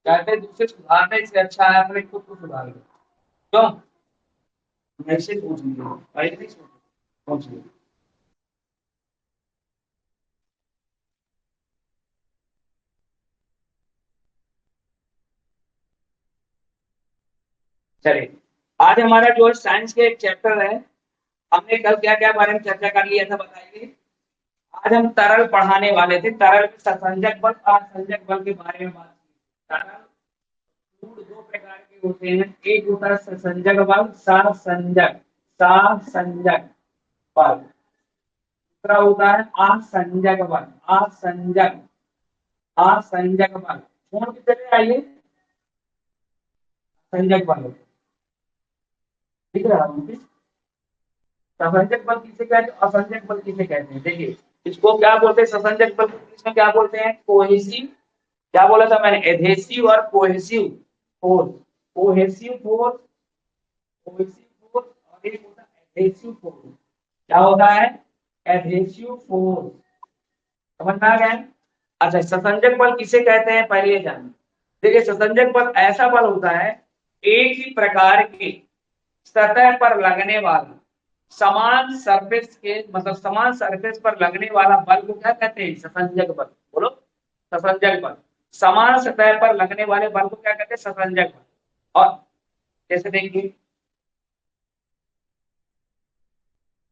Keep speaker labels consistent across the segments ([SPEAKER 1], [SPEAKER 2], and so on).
[SPEAKER 1] कहते हैं दूसरे सुधारने से अच्छा है अपने खुद को सुधार लो। क्यों? ऐसे सोच लीजिए, ऐसे सोच लीजिए। चलिए, आज हमारा जो है साइंस के एक चैप्टर है। हमने कल क्या क्या बारे में चर्चा कर लिया था बताइए। आज हम तरल पढ़ाने वाले थे, तरल में ससंजक बल और असंजक बल के बारे में बात की। तरल फ्लूइड दो प्रकार के होते हैं, एक होता है ससंजक बल, ससंजक, ससंजक बल। दूसरा होता है असंजक बल, असंजक, असंजक बल। छोड़ के चले आइए, संजक बल दिख रहा है। ससंजक बल किसे कहते हैं, असंजक बल किसे कहते हैं? देखिए, इसको क्या बोलते हैं, ससंजक बल इसमें क्या बोलते हैं, कोहेसिव, क्या बोला था मैंने, एडहेसिव और cohesive force. Cohesive force, cohesive force, और एक होता है एडहेसिव फोर्स। क्या होता है? Adhesive force. समझ में आ गया? अच्छा, ससंजक बल किसे कहते हैं पहले ये जानिए। देखिए, ससंजक बल ऐसा बल होता है, एक ही प्रकार के सतह पर लगने वाला, समान सरफेस के मतलब समान सरफेस पर लगने वाला बल को क्या कहते हैं? ससंजक बल। बोलो, ससंजक बल। समान सतह पर लगने वाले बल को क्या कहते हैं? ससंजक बल। और जैसे देखिए,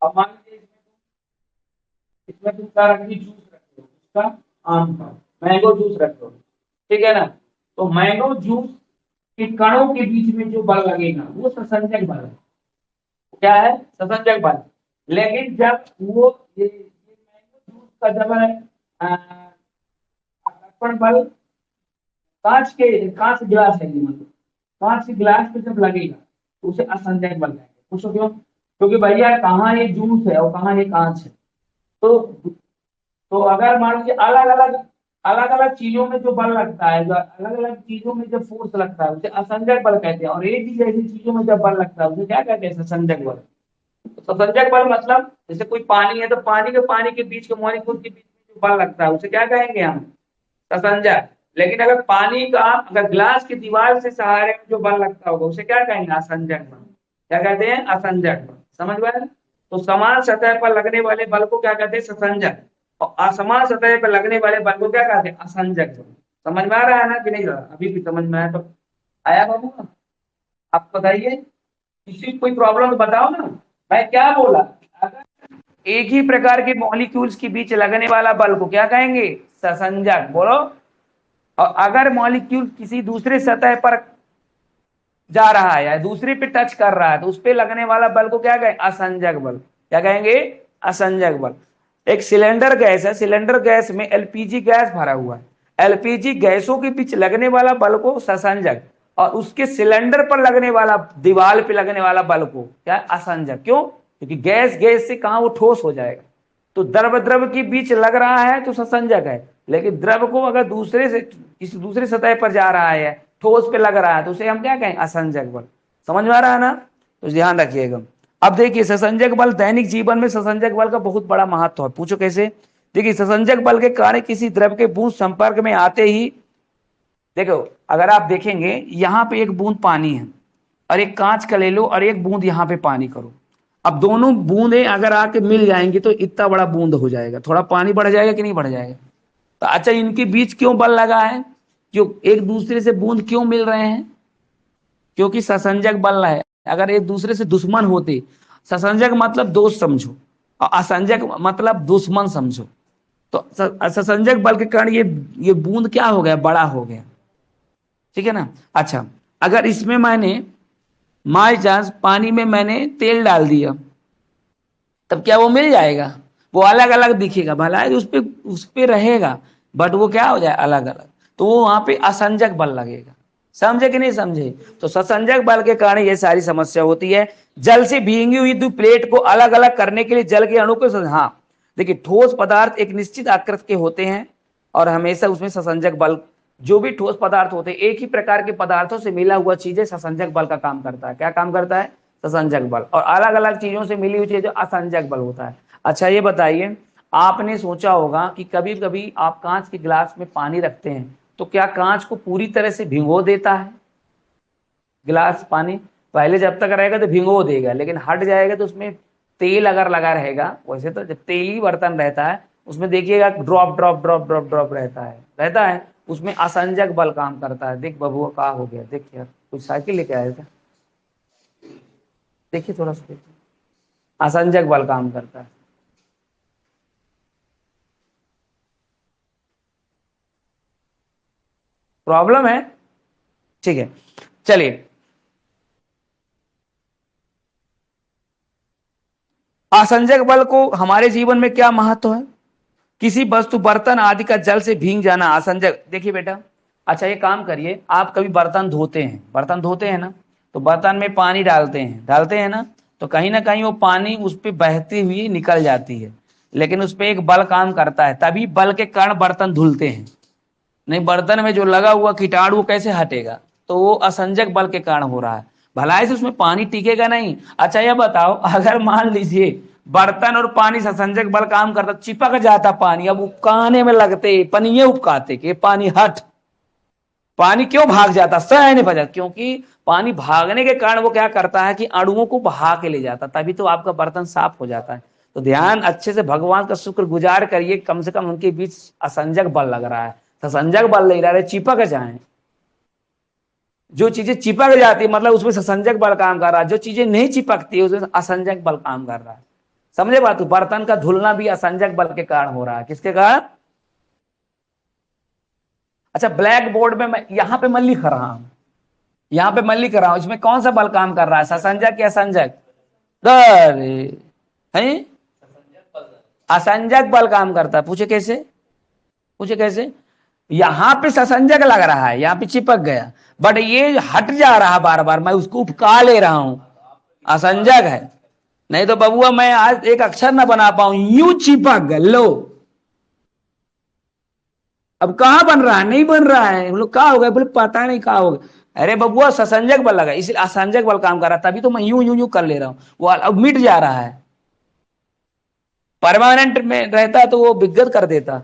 [SPEAKER 1] अब मान लीजिए इसमें तुम क्या रखी, जूस रखते हो, उसका आम का मैंगो जूस रखते हो, ठीक है ना? तो मैंगो जूस के कणों के बीच में जो बल लगेगा वो ससंजक बल है। क्या है? ससंजक बल। लेकिन जब वो ये मैंगो जूस का जब आकर्षण बल, कांच गिलास है ये, मतलब कांच के गिलास पे जब लगेगा तो उसे असंजक बल कहेंगे। पूछो क्यों? क्योंकि भैया कहाँ ये जूस है और कहाँ ये कांच है। तो अगर मान लीजिए अलग अलग चीजों में जो बल लगता है, जो अलग अलग चीजों में जब फोर्स लगता है उसे असंजक बल कहते हैं, और एक ही जैसी चीजों में जब बल लगता है उसे क्या कहते हैं? संजक बल। तो संजक बल मतलब जैसे कोई पानी है तो पानी के बीच के मॉलिक्यूल के बीच में जो बल लगता है उसे क्या कहेंगे हम? संजक। लेकिन अगर पानी का, अगर ग्लास की दीवार से सहारे में जो बल लगता होगा उसे क्या कहेंगे? असंजक बल। क्या कहते हैं? असंजक बल। समझ में आया? तो समान सतह पर लगने वाले बल को क्या कहते हैं? ससंजक। और असमान सतह पर लगने वाले बल को क्या कहते हैं? असंजक बल। समझ में आ रहा है ना कि नहीं रहा? अभी भी समझ में आया तो आया बाबू? आप बताइए, किसी को कोई प्रॉब्लम तो बताओ ना। मैं क्या बोला? अगर एक ही प्रकार के मॉलिक्यूल्स के बीच लगने वाला बल को क्या कहेंगे? ससंजक। बोलो। और अगर मॉलिक्यूल किसी दूसरे सतह पर जा रहा है या दूसरे पे टच कर रहा है तो उस पे लगने वाला बल को क्या कहेंगे? असंजक बल। क्या कहेंगे? असंजक बल। एक सिलेंडर गैस है, सिलेंडर गैस में एलपीजी गैस भरा हुआ है, एलपीजी गैसों के बीच लगने वाला बल को ससंजक, और उसके सिलेंडर पर लगने वाला, दीवार पे लगने वाला बल को क्या? असंजक। क्यों? क्योंकि गैस गैस से कहा वो ठोस हो जाएगा। तो द्रव द्रव के बीच लग रहा है तो ससंजक है, लेकिन द्रव को अगर दूसरे से किसी दूसरे सतह पर जा रहा है, ठोस पे लग रहा है, तो उसे हम क्या कहें? असंजक बल। समझ में आ रहा है ना? तो ध्यान रखिएगा। अब देखिए, ससंजक बल दैनिक जीवन में ससंजक बल का बहुत बड़ा महत्व है। पूछो कैसे? देखिए, ससंजक बल के कारण किसी द्रव के बूंद संपर्क में आते ही, देखो, अगर आप देखेंगे यहाँ पे एक बूंद पानी है और एक कांच का ले लो और एक बूंद यहाँ पे पानी करो। अब दोनों बूंदें अगर आके मिल जाएंगी तो इतना बड़ा बूंद हो जाएगा, थोड़ा पानी बढ़ जाएगा कि नहीं बढ़ जाएगा? तो अच्छा, इनके बीच क्यों बल लगा है? क्यों एक दूसरे से बूंद क्यों मिल रहे हैं? क्योंकि ससंजक बल है। अगर एक दूसरे से दुश्मन होते, ससंजक मतलब दोस्त समझो और असंजक मतलब दुश्मन समझो, तो ससंजक बल के कारण ये बूंद क्या हो गया? बड़ा हो गया। ठीक है ना? अच्छा, अगर इसमें मैंने बाई चांस पानी में मैंने तेल डाल दिया, तब क्या वो मिल जाएगा? वो अलग अलग दिखेगा, भला है उस पे रहेगा, बट वो क्या हो जाए? अलग अलग। तो वो वहां पे असंजक बल लगेगा। समझे कि नहीं समझे? तो ससंजक बल के कारण ये सारी समस्या होती है। जल से भींगी हुई दो प्लेट को अलग अलग करने के लिए जल के अणु को, हाँ, देखिए, ठोस पदार्थ एक निश्चित आकृति के होते हैं और हमेशा उसमें ससंजक बल, जो भी ठोस पदार्थ होते हैं एक ही प्रकार के पदार्थों से मिला हुआ चीजें ससंजक बल का काम करता है। क्या काम करता है? ससंजक बल। और अलग अलग चीजों से मिली हुई चीज जो असंजक बल होता है। अच्छा, ये बताइए, आपने सोचा होगा कि कभी कभी आप कांच के गिलास में पानी रखते हैं तो क्या कांच को पूरी तरह से भिगो देता है गिलास पानी? पहले जब तक रहेगा तो भिगो देगा, लेकिन हट जाएगा तो उसमें तेल अगर लगा रहेगा, वैसे तो जब तेली बर्तन रहता है उसमें देखिएगा drop drop drop drop drop रहता है, उसमें असंजक बल काम करता है। देख बबुआ का हो गया, देख यार कुछ साइकिल लेके आया था, देखिए थोड़ा सा देखिए, असंजक बल काम करता है। प्रॉब्लम है, ठीक है चलिए। असंजक बल को हमारे जीवन में क्या महत्व है? किसी वस्तु बर्तन आदि का जल से भीग जाना असंजक। देखिए बेटा, अच्छा ये काम करिए, आप कभी बर्तन धोते हैं ना, तो बर्तन में पानी डालते हैं ना, तो कहीं ना कहीं वो पानी उस पर बहती हुई निकल जाती है, लेकिन उस पर एक बल काम करता है, तभी बल के कारण बर्तन धुलते हैं। नहीं बर्तन में जो लगा हुआ कीटाणु वो कैसे हटेगा? तो वो असंजक बल के कारण हो रहा है, भलाई से उसमें पानी टिकेगा नहीं। अच्छा ये बताओ, अगर मान लीजिए बर्तन और पानी से असंजक बल काम करता, चिपक जाता पानी, अब उपकाने में लगते पनिये उपकाते कि पानी हट, पानी क्यों भाग जाता, सहज भजा, क्योंकि पानी भागने के कारण वो क्या करता है कि अणुओं को बहा के ले जाता, तभी तो आपका बर्तन साफ हो जाता है। तो ध्यान अच्छे से भगवान का शुक्र गुजार करिए, कम से कम उनके बीच असंजक बल लग रहा है, ससंजक बल नहीं रहा है, चिपक जाए। जो चीजें चिपक जाती है मतलब उसमें ससंजक बल काम कर रहा है, जो चीजें नहीं चिपकती उसमें असंजक बल काम कर रहा है। समझे बात? बर्तन का धुलना भी असंजक बल के कारण हो रहा है। किसके कारण? अच्छा ब्लैक बोर्ड में मैं यहां पे मैं लिख रहा हूं, इसमें कौन सा बल काम कर रहा है, ससंजक या संजक? अरे है असंजक बल काम करता है। पूछे कैसे? यहां पे ससंजक लग रहा है, यहां पे चिपक गया, बट ये हट जा रहा बार बार, मैं उसको उपका ले रहा हूं, असंजक है। नहीं तो बबुआ मैं आज एक अक्षर ना बना पाऊं, यूं चिपक गए लो। अब कहां बन रहा है? नहीं बन रहा है। हम लोग कहा हो गए, बोले पता नहीं कहा हो गया। अरे बबुआ ससंजक बल लगा, इसलिए असंजक बल काम कर रहा, तभी तो मैं यूं यूं यूं कर ले रहा हूं, वो अब मिट जा रहा है। परमानेंट में रहता तो वो विगत कर देता,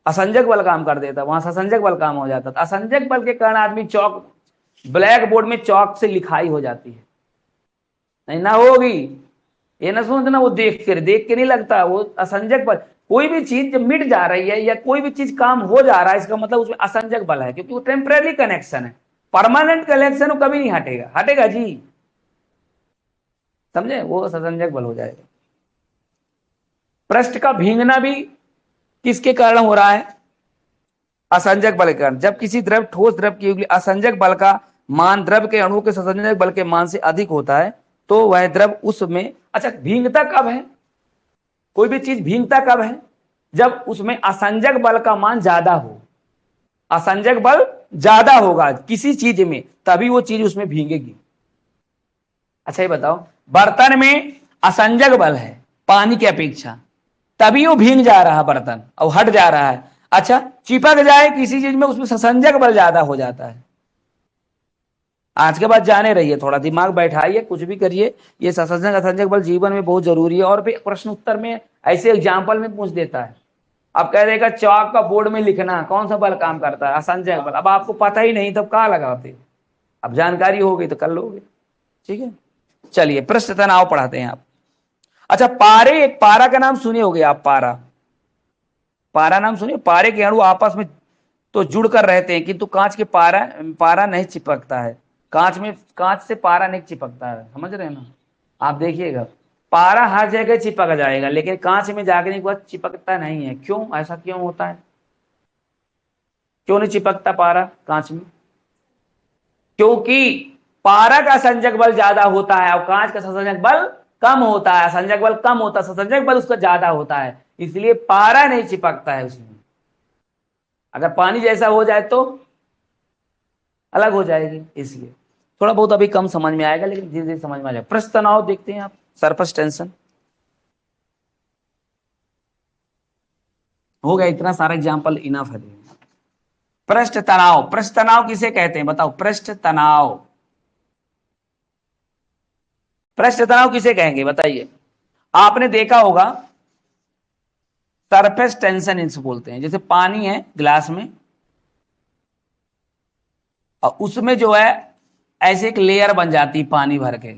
[SPEAKER 1] असंजक बल काम कर देता, वहां ससंजक बल काम हो जाता। असंजक बल के कारण आदमी चौक, ब्लैक बोर्ड में चौक से लिखाई हो जाती है, नहीं ना होगी। ये ना समझना वो देख के नहीं लगता, वो असंजक बल। कोई भी चीज जब मिट जा रही है या कोई भी चीज काम हो जा रहा है, इसका मतलब उसमें असंजक बल है, क्योंकि वो टेम्परेरी कनेक्शन है। परमानेंट कनेक्शन वो कभी नहीं हटेगा, हटेगा जी? समझे? वो असंजक बल हो जाएगा। पृष्ठ का भींगना भी किसके कारण हो रहा है? असंजक बल के कारण। जब किसी द्रव ठोस द्रव की असंजक बल का मान द्रव के अणु के ससंजक बल के मान से अधिक होता है, तो वह द्रव उसमें, अच्छा भींगता कब है? कोई भी चीज भींगता कब है? जब उसमें असंजक बल का मान ज्यादा हो, असंजक बल ज्यादा होगा किसी चीज में, तभी वो चीज उसमें भींगेगी। अच्छा ये बताओ, बर्तन में असंजक बल है पानी की अपेक्षा, तभी वो भींग जा रहा है बर्तन और हट जा रहा है। अच्छा चिपक जाए किसी चीज में, उसमें ससंजक बल ज्यादा हो जाता है। आज के बाद जाने रहिए, थोड़ा दिमाग बैठाइए, कुछ भी करिए, ये ससंजक असंजक बल जीवन में बहुत जरूरी है। और भी प्रश्न उत्तर में ऐसे एग्जाम्पल में पूछ देता है। अब कह देगा चौक का बोर्ड में लिखना कौन सा बल काम करता है, असंजक बल। अब आपको पता ही नहीं तब कहाँ लगाते, अब जानकारी हो गई तो कर लोगे। ठीक है चलिए, पृष्ठ तनाव पढ़ाते हैं आप। अच्छा पारे, एक पारा का नाम सुने होगे आप, पारा, पारा नाम सुनिए। पारे के अणु आपस में तो जुड़कर रहते हैं, किंतु कांच के पारा पारा नहीं चिपकता है। कांच में, कांच से पारा नहीं चिपकता है, समझ रहे हैं ना? आप देखिएगा पारा हर जगह चिपक जाएगा, लेकिन कांच में जाने के बाद चिपकता नहीं है। क्यों? ऐसा क्यों होता है? क्यों नहीं चिपकता पारा कांच में? क्योंकि पारा का संजक बल ज्यादा होता है और कांच का संजक बल कम होता है। संजक बल कम होता है, संजक बल उसका ज्यादा होता है, इसलिए पारा नहीं चिपकता है उसमें। अगर पानी जैसा हो जाए तो अलग हो जाएगी, इसलिए थोड़ा बहुत अभी कम समझ में आएगा, लेकिन धीरे धीरे समझ में आ जाएगा। पृष्ठ तनाव देखते हैं आप, सरफेस टेंशन। हो गया, इतना सारा एग्जाम्पल इनफ है। पृष्ठ तनाव, पृष्ठ तनाव किसे कहते हैं बताओ? पृष्ठ तनाव, पृष्ठ तनाव किसे कहेंगे बताइए? आपने देखा होगा सरफेस टेंशन इनसे बोलते हैं। जैसे पानी है गिलास में, और उसमें जो है ऐसे एक लेयर बन जाती है पानी भर के,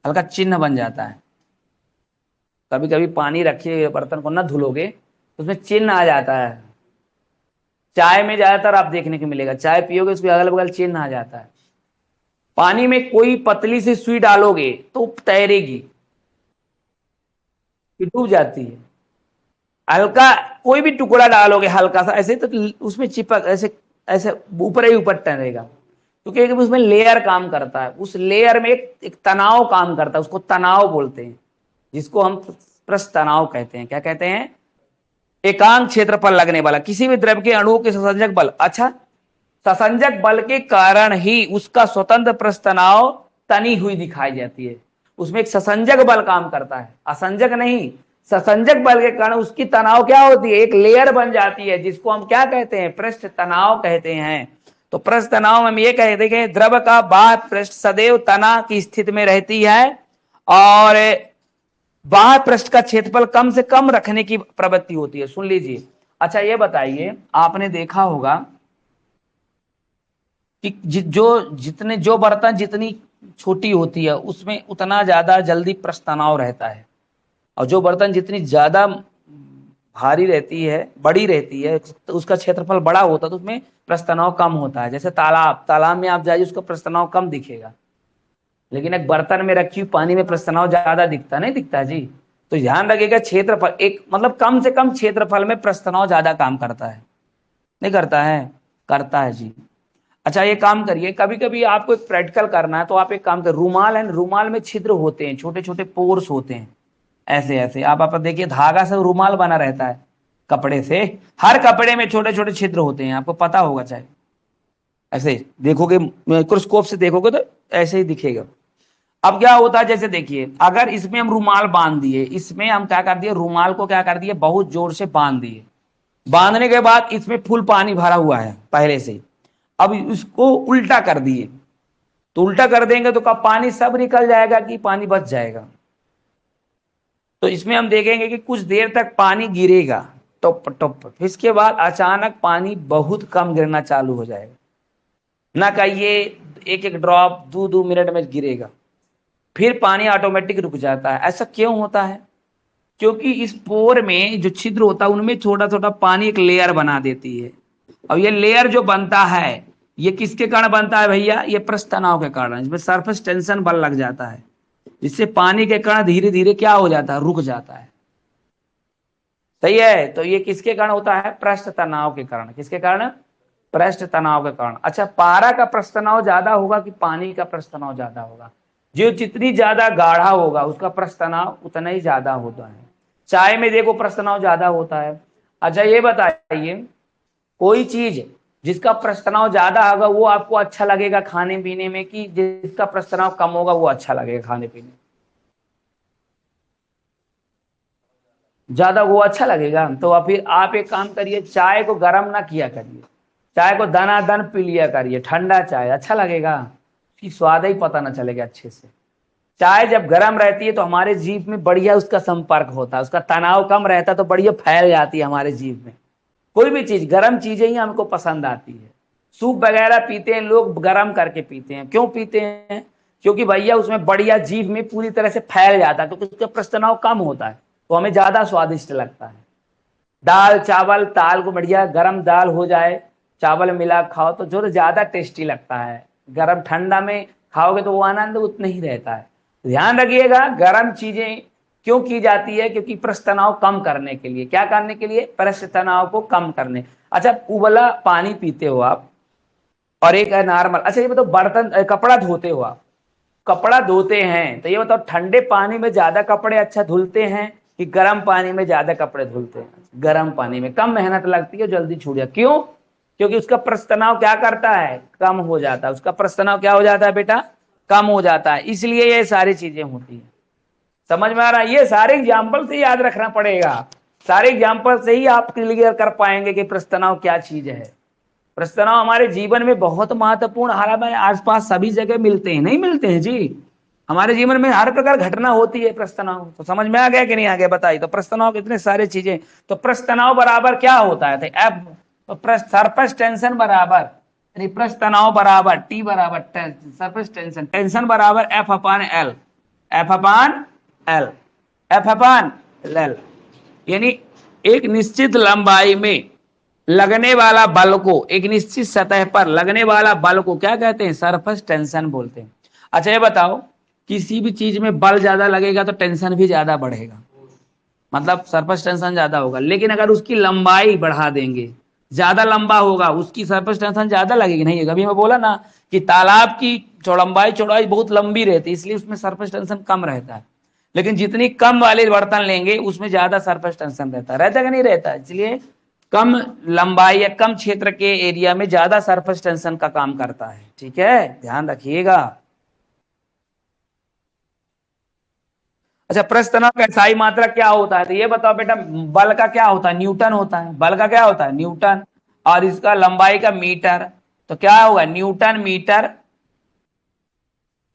[SPEAKER 1] हल्का चिन्ह बन जाता है। कभी कभी पानी रखिए बर्तन को ना धुलोगे तो उसमें चिन्ह आ जाता है। चाय में ज्यादातर आप देखने को मिलेगा, चाय पियोगे उसके अगल बगल चिन्ह आ जाता है। पानी में कोई पतली सी सुई डालोगे तो तैरेगी, डूब जाती है। हल्का कोई भी टुकड़ा डालोगे हल्का सा ऐसे तो उसमें चिपक ऐसे ऐसे ऊपर ही ऊपर तैरेगा, क्योंकि उसमें लेयर काम करता है। उस लेयर में एक तनाव काम करता है, उसको तनाव बोलते हैं, जिसको हम पृष्ठ तनाव कहते हैं। क्या कहते हैं? एकांक क्षेत्र पर लगने वाला किसी भी द्रव्य के अणुओं के ससंजक बल। अच्छा, ससंजक बल के कारण ही उसका स्वतंत्र पृष्ठ तनाव तनी हुई दिखाई जाती है। उसमें एक ससंजक बल काम करता है, असंजक नहीं। ससंजक बल के कारण उसकी तनाव क्या होती है, एक लेयर बन जाती है, जिसको हम क्या कहते हैं, पृष्ठ तनाव कहते हैं। तो पृष्ठ तनाव में हम ये कहते हैं कि द्रव का बाह्य पृष्ठ सदैव तना की स्थिति में रहती है और बाह्य पृष्ठ का क्षेत्रफल कम से कम रखने की प्रवृत्ति होती है। सुन लीजिए। अच्छा ये बताइए, आपने देखा होगा कि जो बर्तन जितनी छोटी होती है उसमें उतना ज्यादा जल्दी पृष्ठ तनाव रहता है, और जो बर्तन जितनी ज्यादा भारी रहती है, बड़ी रहती है, तो उसका क्षेत्रफल बड़ा होता है तो उसमें पृष्ठ तनाव कम होता है। जैसे तालाब में आप जाइए, उसका पृष्ठ तनाव कम दिखेगा, लेकिन एक बर्तन में रखी हुई पानी में पृष्ठ तनाव ज्यादा दिखता, नहीं दिखता जी। तो ध्यान रखिएगा, क्षेत्रफल एक मतलब कम से कम क्षेत्रफल में पृष्ठ तनाव ज्यादा काम करता है, नहीं करता है? करता है जी। अच्छा ये काम करिए, कभी कभी आपको एक प्रैक्टिकल करना है तो आप एक काम कर, रूमाल है, रूमाल में छिद्र होते हैं, छोटे छोटे पोर्स होते हैं, ऐसे ऐसे आप देखिए, धागा से रूमाल बना रहता है कपड़े से, हर कपड़े में छोटे छोटे छिद्र होते हैं, आपको पता होगा। चाहे ऐसे देखोगे, माइक्रोस्कोप से देखोगे तो ऐसे ही दिखेगा। अब क्या होता है, जैसे देखिए, अगर इसमें हम रूमाल बांध दिए, इसमें हम क्या कर दिए, रूमाल को क्या कर दिए, बहुत जोर से बांध दिए। बांधने के बाद इसमें फुल पानी भरा हुआ है पहले से, अब इसको उल्टा कर दिए, तो उल्टा कर देंगे तो कब पानी सब निकल जाएगा कि पानी बच जाएगा? तो इसमें हम देखेंगे कि कुछ देर तक पानी गिरेगा टप टप, इसके बाद अचानक पानी बहुत कम गिरना चालू हो जाएगा। ना कहिए एक एक ड्रॉप 2-2 मिनट में गिरेगा, फिर पानी ऑटोमेटिक रुक जाता है। ऐसा क्यों होता है? क्योंकि इस पोर में जो छिद्र होता है उनमें छोटा छोटा पानी एक लेयर बना देती है, और ये लेयर जो बनता है ये किसके कारण बनता है भैया? ये पृष्ठ तनाव के कारण, इसमें सरफेस टेंशन बल लग जाता है, जिससे पानी के कारण धीरे धीरे क्या हो जाता है, रुक जाता है। सही है? तो ये किसके कारण होता है? पृष्ठ तनाव के कारण। किसके कारण? पृष्ठ तनाव के कारण। अच्छा, पारा का पृष्ठ तनाव ज्यादा होगा कि पानी का पृष्ठ तनाव ज्यादा होगा? जो जितनी ज्यादा गाढ़ा होगा उसका पृष्ठ तनाव उतना ही ज्यादा होता है। चाय में देखो पृष्ठ तनाव ज्यादा होता है। अच्छा ये बताइए, कोई चीज जिसका पृष्ठ तनाव ज्यादा होगा वो आपको अच्छा लगेगा खाने पीने में, कि जिसका पृष्ठ तनाव कम होगा वो अच्छा लगेगा खाने पीने में? ज्यादा वो अच्छा लगेगा। तो फिर आप एक काम करिए, चाय को गर्म ना किया करिए, चाय को दनादन पी लिया करिए, ठंडा चाय अच्छा लगेगा, उसकी स्वाद ही पता ना चलेगा अच्छे से। चाय जब गर्म रहती है तो हमारे जीभ में बढ़िया उसका संपर्क होता है, उसका तनाव कम रहता है तो बढ़िया फैल जाती है हमारे जीभ में। कोई भी चीज गर्म चीजें ही हमको पसंद आती है। सूप वगैरह पीते हैं लोग, गर्म करके पीते हैं। क्यों पीते हैं? क्योंकि भैया उसमें बढ़िया जीभ में पूरी तरह से फैल जाता है, क्योंकि उसका पृष्ठ तनाव कम होता है, तो हमें ज्यादा स्वादिष्ट लगता है। दाल चावल ताल को बढ़िया गरम दाल हो जाए, चावल मिला खाओ तो जो ज्यादा टेस्टी लगता है। गरम ठंडा में खाओगे तो वो आनंद उतना ही रहता है। ध्यान रखिएगा, गरम चीजें क्यों की जाती है? क्योंकि पृष्ठ तनाव कम करने के लिए। क्या करने के लिए? पृष्ठ तनाव को कम करने। अच्छा, उबला पानी पीते हो आप और एक है नॉर्मल। अच्छा ये बताओ, बर्तन कपड़ा धोते हो आप, कपड़ा धोते हैं तो ये बताओ, ठंडे पानी में ज्यादा कपड़े अच्छा धुलते हैं कि गर्म पानी में ज्यादा कपड़े धुलते हैं? गर्म पानी में कम मेहनत लगती है, जल्दी छूट जाए। क्यों? क्योंकि उसका पृष्ठ तनाव क्या करता है? कम हो जाता है। उसका पृष्ठ तनाव क्या हो जाता है बेटा? कम हो जाता है। इसलिए ये सारी चीजें होती है। समझ में आ रहा है? ये सारे एग्जाम्पल से याद रखना पड़ेगा, सारे एग्जाम्पल से ही आप क्लियर कर पाएंगे कि पृष्ठ तनाव क्या चीज है। पृष्ठ तनाव हमारे जीवन में बहुत महत्वपूर्ण, हालांकि आसपास सभी जगह मिलते हैं, नहीं मिलते हैं जी। हमारे जीवन में हर प्रकार घटना होती है पृष्ठ तनाव। तो समझ में आ गया कि नहीं आ गया बताइए? तो पृष्ठ तनाव कितने सारे चीजें। तो पृष्ठ तनाव बराबर क्या होता है? एफ, तो सरफेस टेंशन बराबर यानी पृष्ठ तनाव बराबर टी बराबर सरफेस टेंशन, टेंशन बराबर एफ अपान एल, एफ अपान एल, एफ अपान एल। यानी एक निश्चित लंबाई में लगने वाला बल को, एक निश्चित सतह पर लगने वाला बल को क्या कहते हैं? सरफेस टेंशन बोलते हैं। अच्छा ये बताओ, किसी भी चीज में बल ज्यादा लगेगा तो टेंशन भी ज्यादा बढ़ेगा, मतलब सरफेस टेंशन ज्यादा होगा। लेकिन अगर उसकी लंबाई बढ़ा देंगे, ज्यादा लंबा होगा, उसकी सरफेस टेंशन ज्यादा लगेगी नहीं। अभी मैं बोला ना कि तालाब की लंबाई चौड़ाई बहुत लंबी रहती है, इसलिए उसमें सरफेस टेंशन कम रहता है। लेकिन जितनी कम वाले बर्तन लेंगे उसमें ज्यादा सरफेस टेंशन रहता है, रहता कि नहीं रहता? इसलिए कम लंबाई या कम क्षेत्र के एरिया में ज्यादा सरफेस टेंशन का काम करता है। ठीक है, ध्यान रखिएगा। अच्छा, प्रस्थ तनाव का SI मात्रक क्या होता है? तो ये बताओ बेटा, बल का क्या होता है? न्यूटन होता है। बल का क्या होता है? न्यूटन। और इसका लंबाई का मीटर, तो क्या होगा? Newton metre,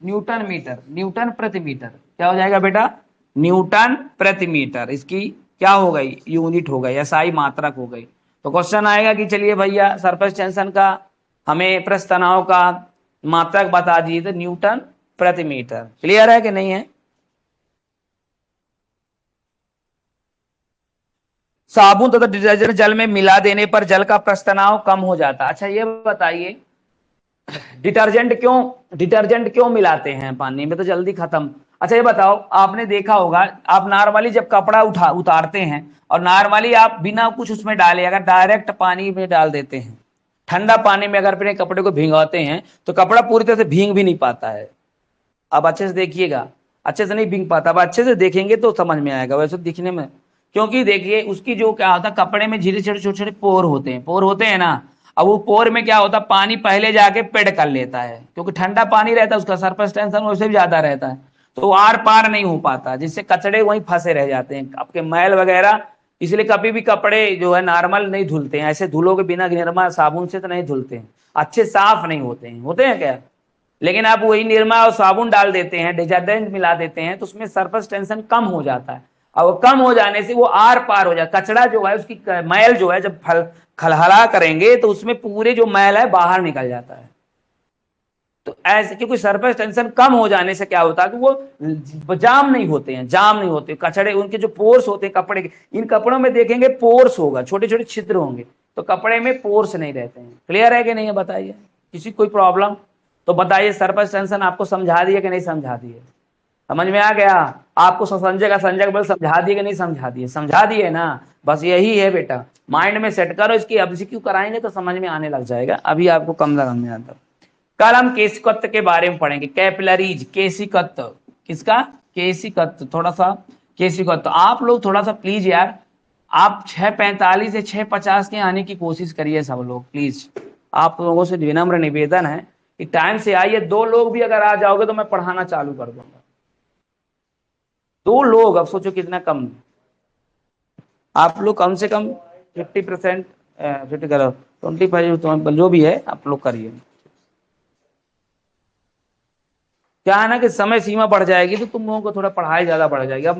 [SPEAKER 1] newton metre, newton प्रति मीटर। क्या हो जाएगा बेटा? न्यूटन प्रति मीटर। इसकी क्या हो गई? यूनिट हो गई, SI मात्रक हो गई। तो क्वेश्चन आएगा कि चलिए भैया सरफेस टेंशन का हमें प्रस्थ तनाव का मात्रक बता दीजिए, तो न्यूटन प्रति मीटर। क्लियर है कि नहीं है? साबुन तथा डिटर्जेंट जल में मिला देने पर जल का प्रस्थ तनाव कम हो जाता है। अच्छा ये बताइए, डिटर्जेंट क्यों मिलाते हैं पानी में? तो जल्दी खत्म। अच्छा ये बताओ, आपने देखा होगा, आप नॉर्मली जब कपड़ा उतारते हैं और नॉर्मली आप बिना कुछ उसमें डाले अगर डायरेक्ट पानी में डाल देते हैं, ठंडा पानी में अगर अपने कपड़े को भिगोते हैं, तो कपड़ा पूरी तरह से भीग भी नहीं पाता है। अब अच्छे से देखिएगा, अच्छे से नहीं भीग पाता। अब अच्छे से देखेंगे तो समझ में आएगा, वैसे दिखने में। क्योंकि देखिए उसकी जो क्या होता है, कपड़े में झिरे छोटे छोटे छोटे पोर होते हैं, पोर होते हैं ना। अब वो पोर में क्या होता है, पानी पहले जाके पेड़ कर लेता है, क्योंकि ठंडा पानी रहता है, उसका सरफेस टेंशन वैसे भी ज्यादा रहता है, तो आर पार नहीं हो पाता, जिससे कचड़े वहीं फंसे रह जाते हैं, आपके मैल वगैरह। इसलिए कभी भी कपड़े जो है नॉर्मल नहीं धुलते हैं, ऐसे धुलोगे बिना निरमा साबुन से तो नहीं धुलते हैं, अच्छे साफ नहीं होते हैं, होते हैं क्या? लेकिन आप वही निरमा और साबुन डाल देते हैं, डिटर्जेंट मिला देते हैं, तो उसमें सरफेस टेंशन कम हो जाता है। और कम हो जाने से वो आर पार हो जाता है, कचड़ा जो है उसकी मैल जो है जब खलहला करेंगे तो उसमें पूरे जो मैल है बाहर निकल जाता है। तो ऐसे, क्योंकि सरफेस टेंशन कम हो जाने से क्या होता है कि वो जाम नहीं होते हैं, जाम नहीं होते कचड़े, उनके जो पोर्स होते हैं कपड़े के, इन कपड़ों में देखेंगे पोर्स होगा, छोटे छोटे छिद्र होंगे, तो कपड़े में पोर्स नहीं रहते हैं। क्लियर है कि नहीं है बताइए? किसी कोई प्रॉब्लम तो बताइए। सरफेस टेंशन आपको समझा दिए कि नहीं समझा दिए? समझ में आ गया? आपको संजय का संजय बल समझा दिए कि नहीं समझा दिए? समझा दिए ना। बस यही है बेटा, माइंड में सेट करो, इसकी एमसीक्यू कराएंगे तो समझ में आने लग जाएगा, अभी आपको कम समझ में आता। कल हम केशिकत्व के बारे में पढ़ेंगे, कैपिलरीज, केशिकत्व। किसका? केशिकत्व। थोड़ा सा केशिकत्व आप लोग थोड़ा सा प्लीज यार, आप 6:45 से 6:50 के आने की कोशिश करिए सब लोग प्लीज। आप लोगों से विनम्र निवेदन है कि टाइम से आइए। 2 लोग भी अगर आ जाओगे तो मैं पढ़ाना चालू कर दूंगा। 2 लोग, अब सोचो कितना कम। आप लोग कम से कम 50%, 50 करो, 25 जो भी है आप लोग करिए। क्या है ना कि समय सीमा बढ़ जाएगी तो तुम लोगों को थोड़ा पढ़ाई ज्यादा बढ़ जाएगी। अब